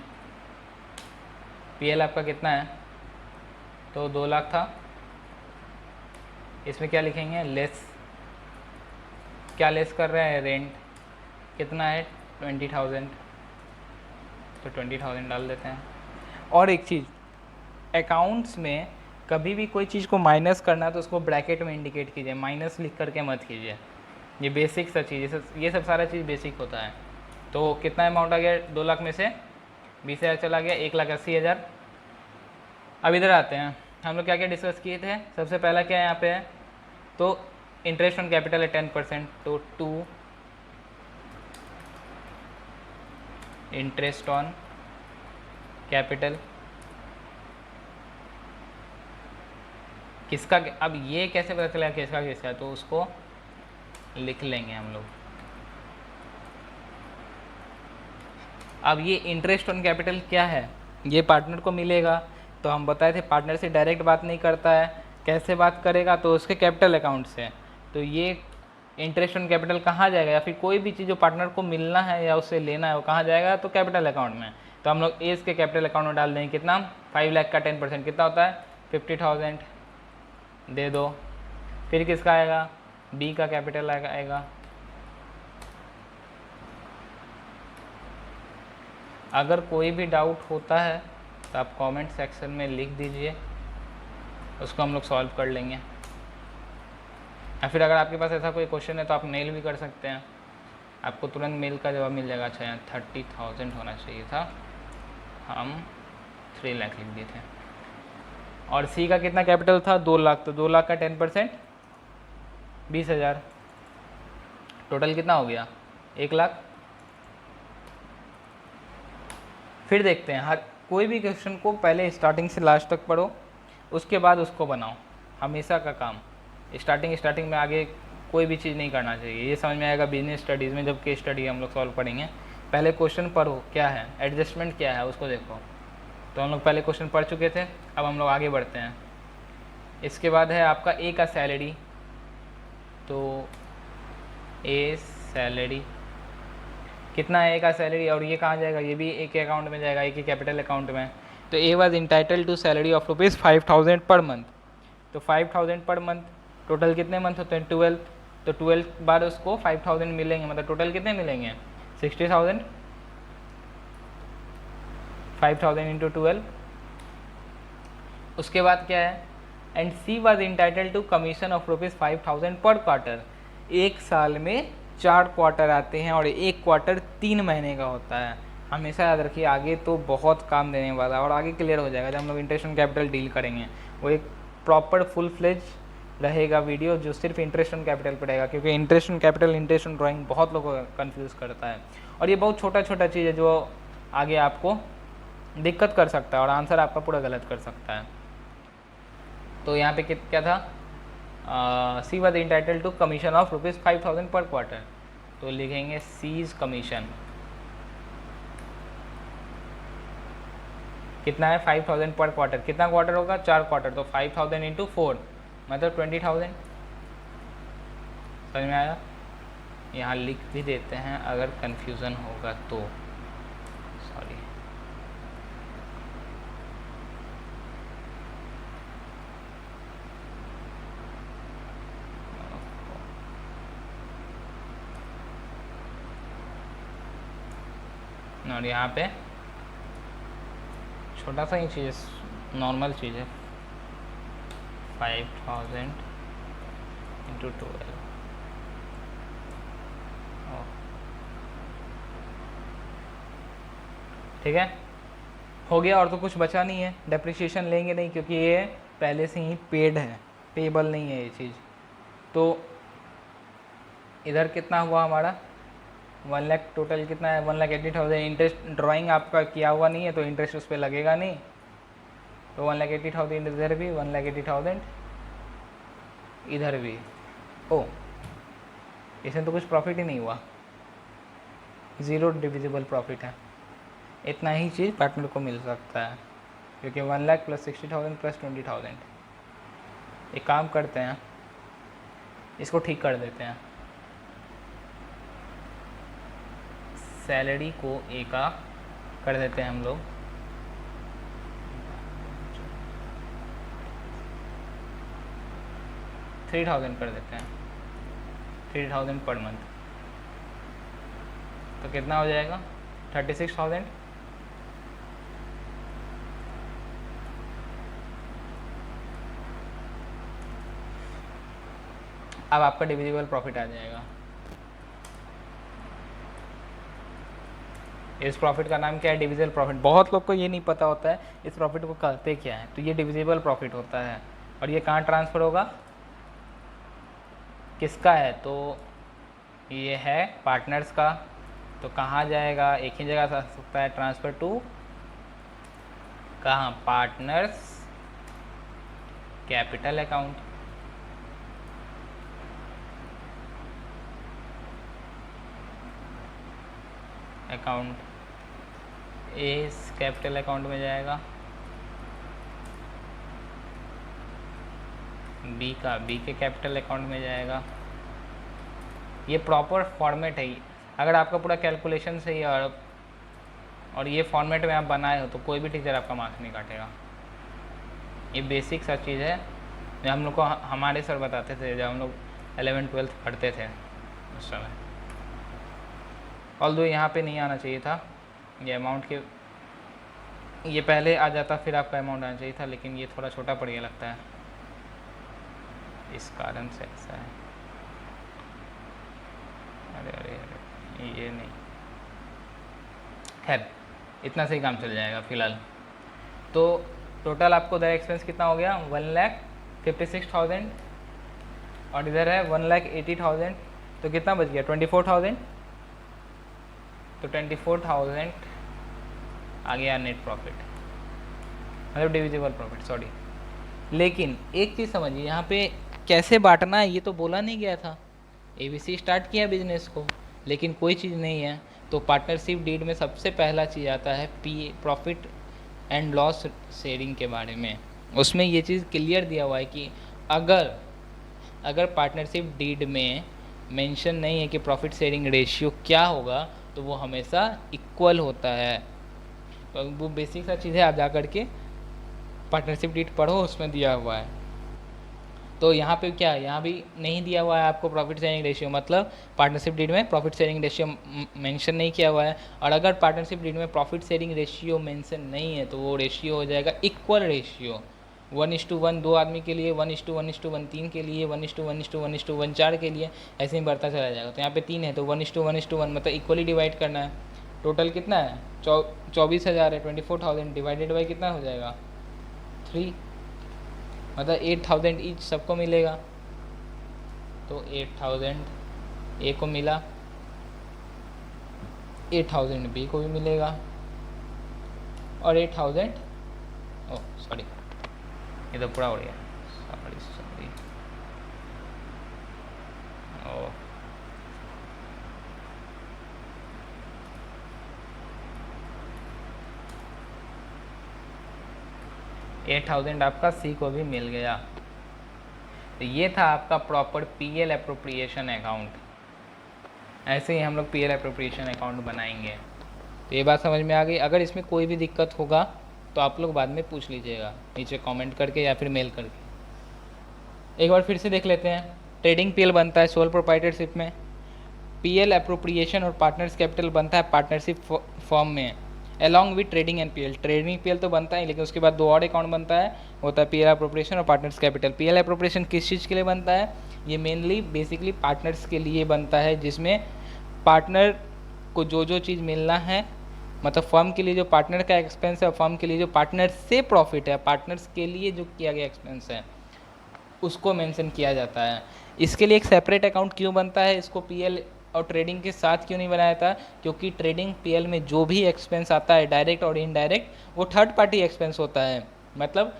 पीएल आपका कितना है, तो 2 लाख था। इसमें क्या लिखेंगे, लेस, क्या लेस कर रहे हैं, रेंट कितना है 20,000, तो 20,000 डाल देते हैं। और एक चीज़, अकाउंट्स में कभी भी कोई चीज़ को माइनस करना है तो उसको ब्रैकेट में इंडिकेट कीजिए, माइनस लिख करके मत कीजिए। ये बेसिक सा चीज़, ये सब सारा चीज़ बेसिक होता है। तो कितना अमाउंट आ गया 2 लाख में से 20,000 चला गया, 1,80,000। अब इधर आते हैं, हम लोग क्या क्या डिस्कस किए थे। सबसे पहला क्या है यहाँ पे है, तो इंटरेस्ट ऑन कैपिटल है 10%, तो 2 इंटरेस्ट ऑन कैपिटल किसका, अब ये कैसे पता चला किसका किसका, तो उसको लिख लेंगे हम लोग। अब ये इंटरेस्ट ऑन कैपिटल क्या है, ये पार्टनर को मिलेगा। तो हम बताए थे पार्टनर से डायरेक्ट बात नहीं करता है, कैसे बात करेगा, तो उसके कैपिटल अकाउंट से। तो ये इंटरेस्ट ऑन कैपिटल कहाँ जाएगा, या फिर कोई भी चीज़ जो पार्टनर को मिलना है या उससे लेना है वो कहाँ जाएगा, तो कैपिटल अकाउंट में। तो हम लोग एज के कैपिटल अकाउंट में डाल देंगे कितना, 5 लाख का 10% कितना होता है 50,000 दे दो। फिर किसका आएगा, बी का कैपिटल आएगा। अगर कोई भी डाउट होता है तो आप कमेंट सेक्शन में लिख दीजिए, उसको हम लोग सॉल्व कर लेंगे। या फिर अगर आपके पास ऐसा कोई क्वेश्चन है तो आप मेल भी कर सकते हैं, आपको तुरंत मेल का जवाब मिल जाएगा। अच्छा यहाँ 30,000 होना चाहिए था, हम 3 लाख लिख दिए थे। और सी का कितना कैपिटल था 2 लाख, तो 2 लाख का 10% 20,000, टोटल कितना हो गया 1 लाख। फिर देखते हैं, हर कोई भी क्वेश्चन को पहले स्टार्टिंग से लास्ट तक पढ़ो, उसके बाद उसको बनाओ। हमेशा का काम स्टार्टिंग में आगे कोई भी चीज़ नहीं करना चाहिए। ये समझ में आएगा बिजनेस स्टडीज़ में, जब केस स्टडी हम लोग सॉल्व पढ़ेंगे। पहले क्वेश्चन पढ़ो क्या है, एडजस्टमेंट क्या है उसको देखो। तो हम लोग पहले क्वेश्चन पढ़ चुके थे, अब हम लोग आगे बढ़ते हैं। इसके बाद है आपका ए का सैलरी, तो ए सैलरी कितना है, ए का सैलरी, और ये कहाँ जाएगा, ये भी ए के अकाउंट में जाएगा, ए के कैपिटल अकाउंट में। तो A was entitled to salary of rupees 5,000 per month. तो 5,000 पर मंथ, टोटल कितने मंथ होते हैं 12, तो 12 बार उसको 5,000 मिलेंगे, मतलब टोटल कितने मिलेंगे 60,000। 5,000 इंटू 12। उसके बाद क्या है, and C was entitled to commission of rupees 5,000 per quarter. एक साल में 4 क्वार्टर आते हैं और एक क्वार्टर 3 महीने का होता है। हमेशा याद रखिए, आगे तो बहुत काम देने वाला है और आगे क्लियर हो जाएगा जब हम लोग इंटरेस्ट ऑन कैपिटल डील करेंगे। वो एक प्रॉपर फुल फ्लेज रहेगा वीडियो जो सिर्फ इंटरेस्ट ऑन कैपिटल पर रहेगा, क्योंकि interest on capital, interest on drawing बहुत लोगों को कन्फ्यूज़ करता है और ये बहुत छोटा छोटा चीज़ है जो आगे आपको दिक्कत कर सकता है और आंसर आपका पूरा गलत कर सकता है। तो यहाँ पे क्या था, C was entitled to commission of rupees 5,000 per quarter, तो लिखेंगे सीज कमीशन कितना है 5,000 पर क्वार्टर। कितना क्वार्टर होगा 4 क्वार्टर, तो 5,000 इंटू 4 मतलब 20,000। समझ में आया, यहाँ लिख भी देते हैं अगर कन्फ्यूज़न होगा तो, सॉरी। और यहाँ पे छोटा सा ही चीज़, नॉर्मल चीज़ है, 5000 इंटू 12। ठीक है, हो गया। और तो कुछ बचा नहीं है, डेप्रिसिएशन लेंगे नहीं क्योंकि ये पहले से ही पेड है, पेबल नहीं है ये चीज़। तो इधर कितना हुआ हमारा 1 लाख, टोटल कितना है 1,80,000। इंटरेस्ट ड्राइंग आपका किया हुआ नहीं है तो इंटरेस्ट उस पर लगेगा नहीं, तो 1,80,000 इधर भी, 1,80,000 इधर भी। ओ, इसमें तो कुछ प्रॉफिट ही नहीं हुआ, ज़ीरो डिविजिबल प्रॉफिट है। इतना ही चीज़ पार्टनर को मिल सकता है क्योंकि 1 लाख प्लस 60,000 प्लस 20,000। एक काम करते हैं, इसको ठीक कर देते हैं, सैलरी को ए का कर देते हैं हम लोग, 3,000 कर देते हैं, 3,000 पर मंथ। तो कितना हो जाएगा 36,000। अब आपका डिविजिबल प्रॉफिट आ जाएगा। इस प्रॉफिट का नाम क्या है, डिविजिबल प्रॉफिट। बहुत लोग को ये नहीं पता होता है इस प्रॉफिट को कहते क्या है। तो ये डिविजिबल प्रॉफिट होता है। और ये कहाँ ट्रांसफ़र होगा, किसका है, तो ये है पार्टनर्स का। तो कहाँ जाएगा, एक ही जगह जा सकता है, ट्रांसफ़र टू कहाँ, पार्टनर्स कैपिटल अकाउंट। इस कैपिटल अकाउंट में जाएगा, बी के कैपिटल अकाउंट में जाएगा। ये प्रॉपर फॉर्मेट है। अगर आपका पूरा कैलकुलेशन सही है और ये फॉर्मेट में आप बनाए हो तो कोई भी टीचर आपका मार्क्स नहीं काटेगा। ये बेसिक सा चीज़ है जो हम लोग को हमारे सर बताते थे जब हम लोग 11th-12th पढ़ते थे उस समय। ऑल्दो यहाँ पे नहीं आना चाहिए था ये अमाउंट के, ये पहले आ जाता फिर आपका अमाउंट आना चाहिए था, लेकिन ये थोड़ा छोटा पड़ गया लगता है, इस कारण से ऐसा है। अरे ये नहीं, खैर इतना से ही काम चल जाएगा फ़िलहाल। तो टोटल आपको उधर एक्सपेंस कितना हो गया 1,56,000 और इधर है 1,80,000। तो कितना बच गया 24,000। तो 24,000 आ गया नेट प्रॉफिट, मतलब डिविजिबल प्रॉफिट, सॉरी। लेकिन एक चीज़ समझिए, यहाँ पे कैसे बांटना है ये तो बोला नहीं गया था। ABC स्टार्ट किया बिजनेस को, लेकिन कोई चीज़ नहीं है। तो पार्टनरशिप डीड में सबसे पहला चीज़ आता है प्रॉफिट एंड लॉस शेयरिंग के बारे में। उसमें ये चीज़ क्लियर दिया हुआ है कि अगर पार्टनरशिप डीड में मेंशन नहीं है कि प्रॉफिट शेयरिंग रेशियो क्या होगा, तो वो हमेशा इक्वल होता है। तो वो बेसिक सा चीज़ है, आप जा कर के पार्टनरशिप डीड पढ़ो, उसमें दिया हुआ है। तो यहाँ पे क्या है, यहाँ भी नहीं दिया हुआ है आपको प्रॉफिट शेयरिंग रेशियो, मतलब पार्टनरशिप डीड में प्रॉफिट शेयरिंग रेशियो मेंशन नहीं किया हुआ है। और अगर पार्टनरशिप डीड में प्रॉफिट शेयरिंग रेशियो मेंशन नहीं है तो वो रेशियो हो जाएगा इक्वल रेशियो, 1:1 2 आदमी के लिए, 1:1:1 3 के लिए, 1:1:1 4 के लिए, ऐसे ही बढ़ता चला जाएगा। तो यहाँ पे 3 है तो 1:1 मतलब इक्वली डिवाइड करना है। टोटल कितना है 24,000 है, 24,000 डिवाइडेड बाई कितना हो जाएगा 3, मतलब 8,000 ईच सबको मिलेगा। तो 8,000 ए को मिला, 8,000 बी को भी मिलेगा और 8,000 सॉरी ये तो पूरा हो गया, सॉरी ओ 8,000 आपका सी को भी मिल गया। तो ये था आपका प्रॉपर पीएल एप्रोप्रिएशन अकाउंट। ऐसे ही हम लोग पीएल एप्रोप्रिएशन अकाउंट बनाएंगे। तो ये बात समझ में आ गई। अगर इसमें कोई भी दिक्कत होगा तो आप लोग बाद में पूछ लीजिएगा नीचे कमेंट करके या फिर मेल करके। एक बार फिर से देख लेते हैं। ट्रेडिंग पीएल बनता है सोल प्रोप्राइटरशिप में। पीएल अप्रोप्रिएशन और पार्टनर्स कैपिटल बनता है पार्टनरशिप फॉर्म में along with trading and PL. Trading PL तो बनता है, लेकिन उसके बाद दो और अकाउंट बनता है, होता है पीएल अप्रोप्रिएशन और पार्टनर्स कैपिटल। पीएल अप्रोप्रिएशन किस चीज़ के लिए बनता है? ये मेनली बेसिकली पार्टनर्स के लिए बनता है, जिसमें पार्टनर को जो चीज़ मिलना है, मतलब फर्म के लिए जो पार्टनर का एक्सपेंस है और फर्म के लिए जो पार्टनर से प्रॉफिट है, पार्टनर्स के लिए जो किया गया एक्सपेंस है, उसको मेंशन किया जाता है। इसके लिए एक सेपरेट अकाउंट क्यों बनता है? इसको पीएल और ट्रेडिंग के साथ क्यों नहीं बनाया था? क्योंकि ट्रेडिंग पीएल में जो भी एक्सपेंस आता है डायरेक्ट और इनडायरेक्ट, वो थर्ड पार्टी एक्सपेंस होता है, मतलब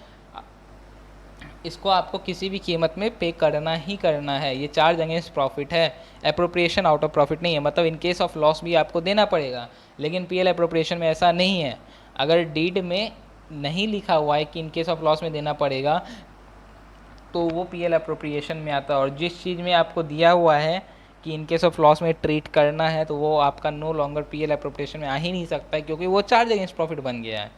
इसको आपको किसी भी कीमत में पे करना ही करना है। ये चार्ज अगेंस्ट प्रॉफिट है, अप्रोप्रिएशन आउट ऑफ प्रॉफिट नहीं है। मतलब इन केस ऑफ लॉस भी आपको देना पड़ेगा, लेकिन पीएल अप्रोप्रिएशन में ऐसा नहीं है। अगर डीड में नहीं लिखा हुआ है कि इन केस ऑफ लॉस में देना पड़ेगा, तो वो पीएल अप्रोप्रिएशन में आता है। और जिस चीज़ में आपको दिया हुआ है कि इन केस ऑफ लॉस में ट्रीट करना है, तो वो आपका नो लॉन्गर पीएल अप्रोप्रिएशन में आ ही नहीं सकता है, क्योंकि वो चार्ज अगेंस्ट प्रॉफिट बन गया है।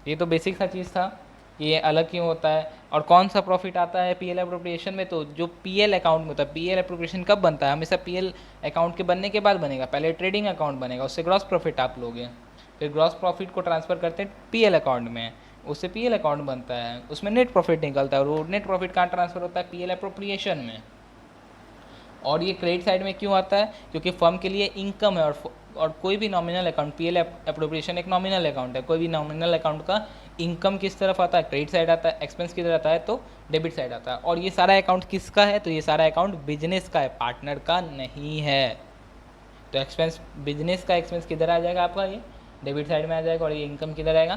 ये तो बेसिक सा चीज़ था, ये अलग क्यों होता है। और कौन सा प्रॉफिट आता है पीएल अप्रोप्रिएशन में? तो जो पीएल अकाउंट में होता है। पीएल अप्रोप्रिएशन कब बनता है? हमेशा पीएल अकाउंट के बनने के बाद बनेगा। पहले ट्रेडिंग अकाउंट बनेगा, उससे ग्रॉस प्रॉफिट आप लोगे, फिर ग्रॉस प्रॉफिट को ट्रांसफ़र करते हैं पीएल अकाउंट में, उससे पीएल अकाउंट बनता है, उसमें नेट प्रॉफिट निकलता है, और वो नेट प्रॉफिट कहाँ ट्रांसफ़र होता है? पीएल अप्रोप्रिएशन में। और ये क्रेडिट साइड में क्यों आता है? क्योंकि फर्म के लिए इनकम है, और कोई भी नॉमिनल अकाउंट, पीएल अप्रोप्रिएशन एक नॉमिनल अकाउंट है, कोई भी नॉमिनल अकाउंट का इनकम किस तरफ आता है? क्रेडिट साइड आता है। एक्सपेंस किधर आता है? तो डेबिट साइड आता है। और ये सारा अकाउंट किसका है? तो ये सारा अकाउंट बिजनेस का है, पार्टनर का नहीं है। तो एक्सपेंस, बिजनेस का एक्सपेंस किधर आ जाएगा आपका? ये डेबिट साइड में आ जाएगा। और ये इनकम किधर आएगा?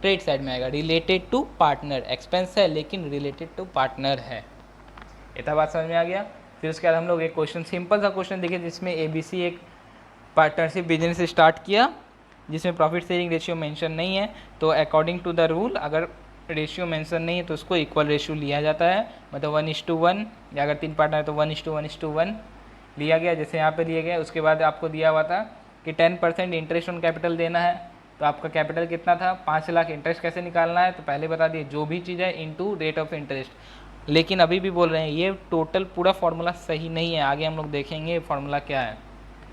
क्रेडिट साइड में आएगा। रिलेटेड टू पार्टनर, एक्सपेंस है लेकिन रिलेटेड टू पार्टनर है। इतना बात समझ में आ गया। फिर उसके बाद हम लोग एक क्वेश्चन, सिंपल सा क्वेश्चन देखिए, जिसमें एबीसी एक पार्टनरशिप बिजनेस स्टार्ट किया, जिसमें प्रॉफिट शेयरिंग रेशियो मेंशन नहीं है। तो अकॉर्डिंग टू द रूल, अगर रेशियो मेंशन नहीं है तो उसको इक्वल रेशियो लिया जाता है, मतलब 1:1, या अगर 3 पार्टनर है तो 1:1:1 लिया गया, जैसे यहाँ पे लिया गया। उसके बाद आपको दिया हुआ था कि 10% इंटरेस्ट ऑन कैपिटल देना है। तो आपका कैपिटल कितना था? 5 लाख। इंटरेस्ट कैसे निकालना है? तो पहले बता दिए, जो भी चीज़ है इंटू रेट ऑफ इंटरेस्ट। लेकिन अभी भी बोल रहे हैं ये टोटल पूरा फार्मूला सही नहीं है, आगे हम लोग देखेंगे फार्मूला क्या है।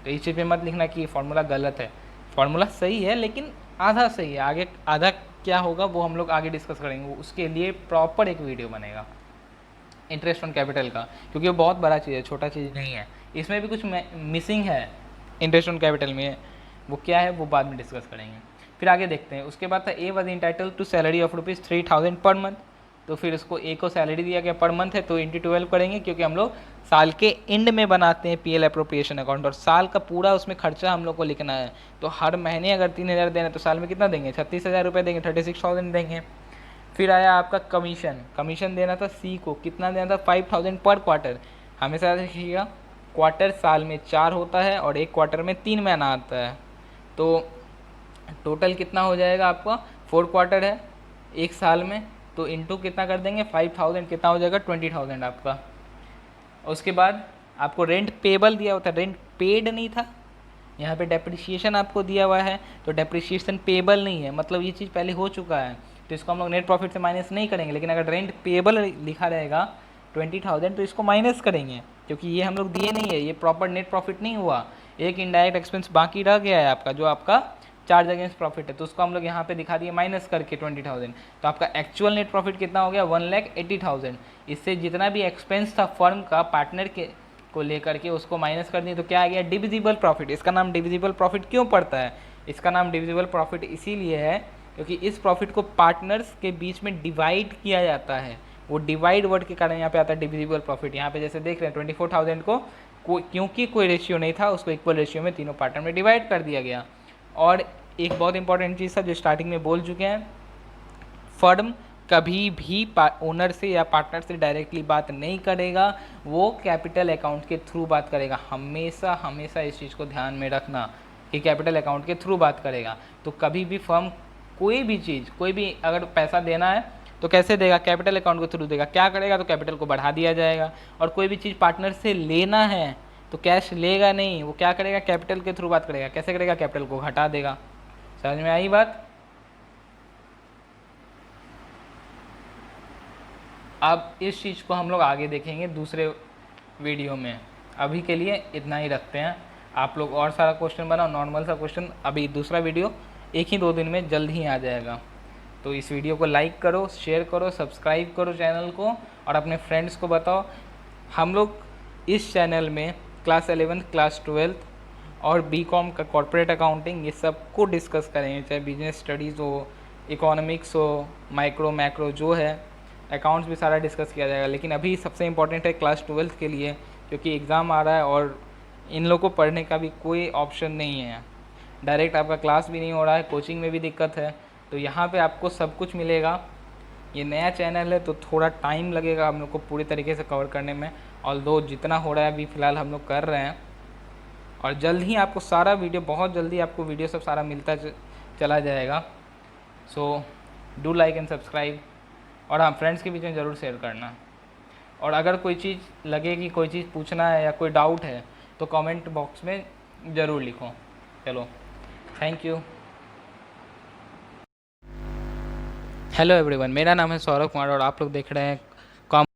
तो इस चीज़ पे मत लिखना कि फार्मूला गलत है, फार्मूला सही है लेकिन आधा सही है। आगे आधा क्या होगा वो हम लोग आगे डिस्कस करेंगे, उसके लिए प्रॉपर एक वीडियो बनेगा इंटरेस्ट ऑन कैपिटल का, क्योंकि वो बहुत बड़ा चीज़ है, छोटा चीज़ नहीं है। इसमें भी कुछ मिसिंग है इंटरेस्ट ऑन कैपिटल में, वो क्या है वो बाद में डिस्कस करेंगे। फिर आगे देखते हैं। उसके बाद था A was entitled to salary of ₹3,000 per month. तो फिर उसको ए को सैलरी दिया गया, पर मंथ है तो इंटू 12 करेंगे, क्योंकि हम लोग साल के एंड में बनाते हैं पीएल अप्रोप्रिएशन अकाउंट, और साल का पूरा उसमें खर्चा हम लोग को लिखना है। तो हर महीने अगर 3,000 देना है तो साल में कितना देंगे? 36,000 रुपये देंगे, 36,000 देंगे। फिर आया आपका कमीशन, कमीशन देना था सी को, कितना देना था? 5,000 पर क्वार्टर। हमेशा देखिएगा क्वार्टर साल में 4 होता है और एक क्वार्टर में 3 महीना आता है, तो टोटल कितना हो जाएगा आपका? 4 क्वार्टर है एक साल में, तो इंटू कितना कर देंगे? 5,000, कितना हो जाएगा? 20,000 आपका। उसके बाद आपको रेंट पेबल दिया हुआ था, रेंट पेड नहीं था। यहाँ पे डेप्रिसिएशन आपको दिया हुआ है, तो डेप्रिसिएशन पेबल नहीं है, मतलब ये चीज़ पहले हो चुका है, तो इसको हम लोग नेट प्रॉफिट से माइनस नहीं करेंगे। लेकिन अगर रेंट पेबल लिखा रहेगा 20,000 तो इसको माइनस करेंगे, क्योंकि ये हम लोग दिए नहीं है, ये प्रॉपर नेट प्रॉफिट नहीं हुआ। एक इनडायरेक्ट एक्सपेंस बाकी रह गया है आपका, जो आपका चार्ज अगेंस्ट प्रॉफिट है, तो उसको हम लोग यहाँ पे दिखा दिए माइनस करके 20,000। तो आपका एक्चुअल नेट प्रॉफिट कितना हो गया? 1,80,000। इससे जितना भी एक्सपेंस था फर्म का पार्टनर के को लेकर के उसको माइनस कर दिए, तो क्या आ गया? Divisible profit. इसका नाम डिविजिबल प्रॉफिट क्यों पड़ता है? इसका नाम डिविजिबल प्रॉफिट इसीलिए है क्योंकि इस प्रॉफिट को पार्टनर्स के बीच में डिवाइड किया जाता है, वो डिवाइड वर्ड के कारण यहाँ पे आता है डिविजिबल प्रॉफिट। यहाँ पे जैसे देख रहे हैं 24,000 को क्योंकि कोई रेशियो नहीं था, उसको इक्वल रेशियो में तीनों पार्टनर में डिवाइड कर दिया गया। और एक बहुत इंपॉर्टेंट चीज़ था जो स्टार्टिंग में बोल चुके हैं, फर्म कभी भी ओनर से या पार्टनर से डायरेक्टली बात नहीं करेगा, वो कैपिटल अकाउंट के थ्रू बात करेगा। हमेशा हमेशा इस चीज़ को ध्यान में रखना कि कैपिटल अकाउंट के थ्रू बात करेगा। तो कभी भी फर्म कोई भी चीज़, कोई भी अगर पैसा देना है तो कैसे देगा? कैपिटल अकाउंट के थ्रू देगा। क्या करेगा? तो कैपिटल को बढ़ा दिया जाएगा। और कोई भी चीज़ पार्टनर से लेना है तो कैश लेगा नहीं, वो क्या करेगा? कैपिटल के थ्रू बात करेगा। कैसे करेगा? कैपिटल को घटा देगा। समझ में आई बात? अब इस चीज़ को हम लोग आगे देखेंगे दूसरे वीडियो में। अभी के लिए इतना ही रखते हैं। आप लोग और सारा क्वेश्चन बनाओ, नॉर्मल सा क्वेश्चन। अभी दूसरा वीडियो 1 ही 2 दिन में जल्द ही आ जाएगा। तो इस वीडियो को लाइक करो, शेयर करो, सब्सक्राइब करो चैनल को, और अपने फ्रेंड्स को बताओ। हम लोग इस चैनल में क्लास 11th, क्लास 12th और बीकॉम का कॉर्पोरेट अकाउंटिंग ये सब को डिस्कस करेंगे, चाहे बिजनेस स्टडीज़ हो, इकोनॉमिक्स हो, माइक्रो मैक्रो जो है, अकाउंट्स भी सारा डिस्कस किया जाएगा। लेकिन अभी सबसे इम्पोर्टेंट है क्लास 12th के लिए, क्योंकि एग्ज़ाम आ रहा है और इन लोगों को पढ़ने का भी कोई ऑप्शन नहीं है। डायरेक्ट आपका क्लास भी नहीं हो रहा है, कोचिंग में भी दिक्कत है। तो यहाँ पे आपको सब कुछ मिलेगा। ये नया चैनल है तो थोड़ा टाइम लगेगा हम लोग को पूरी तरीके से कवर करने में, ऑल्दो जितना हो रहा है अभी फ़िलहाल हम लोग कर रहे हैं। और जल्द ही आपको सारा वीडियो, बहुत जल्दी आपको वीडियो सब सारा मिलता चला जाएगा। So do like and subscribe, और हाँ, फ्रेंड्स के बीच में ज़रूर शेयर करना। और अगर कोई चीज़ लगे कि कोई चीज़ पूछना है या कोई डाउट है तो कमेंट बॉक्स में ज़रूर लिखो। चलो, थैंक यू। हेलो एवरीवन, मेरा नाम है सौरभ कुमार और आप लोग देख रहे हैं